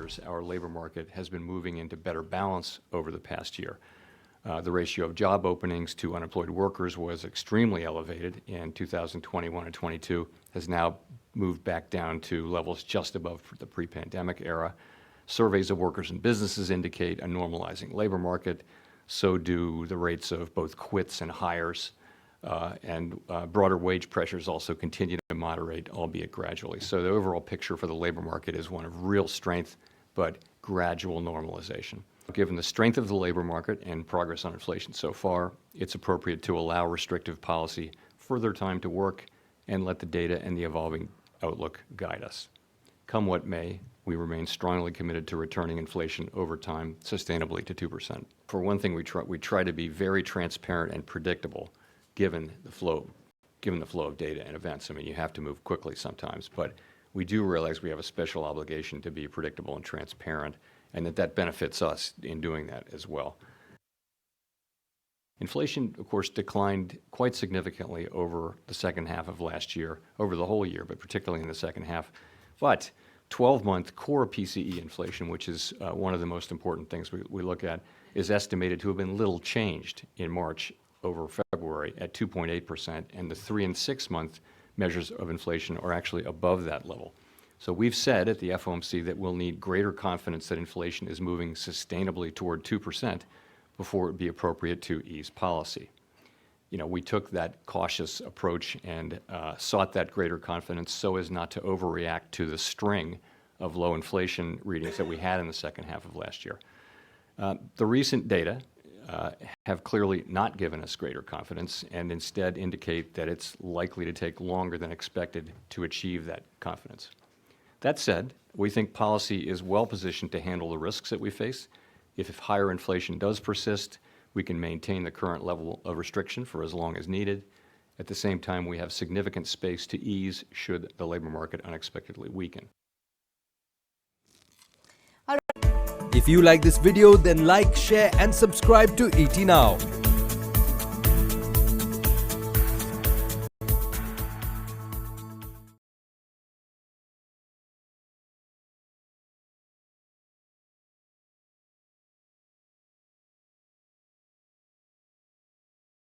years, our labor market has been moving into better balance over the past year. The ratio of job openings to unemployed workers was extremely elevated in 2021 and 22, has now moved back down to levels just above the pre-pandemic era. Surveys of workers and businesses indicate a normalizing labor market. So do the rates of both quits and hires. Broader wage pressures also continue to moderate, albeit gradually. So the overall picture for the labor market is one of real strength, but gradual normalization. Given the strength of the labor market and progress on inflation so far, it's appropriate to allow restrictive policy further time to work and let the data and the evolving outlook guide us. Come what may, we remain strongly committed to returning inflation over time sustainably to 2%. For one thing, we try to be very transparent and predictable given the flow of data and events. I mean, you have to move quickly sometimes, but we do realize we have a special obligation to be predictable and transparent, and that benefits us in doing that as well. Inflation, of course, declined quite significantly over the second half of last year, over the whole year, but particularly in the second half. But 12-month core PCE inflation, which is one of the most important things we look at, is estimated to have been little changed in March over February at 2.8%, and the 3- and 6-month measures of inflation are actually above that level. So we've said at the FOMC that we'll need greater confidence that inflation is moving sustainably toward 2% before it would be appropriate to ease policy. You know, we took that cautious approach and sought that greater confidence so as not to overreact to the string of low inflation readings that we had in the second half of last year. The recent data have clearly not given us greater confidence and instead indicate that it's likely to take longer than expected to achieve that confidence. That said, we think policy is well positioned to handle the risks that we face. If higher inflation does persist, we can maintain the current level of restriction for as long as needed. At the same time, we have significant space to ease should the labor market unexpectedly weaken. If you like this video, then like, share and subscribe to ET Now.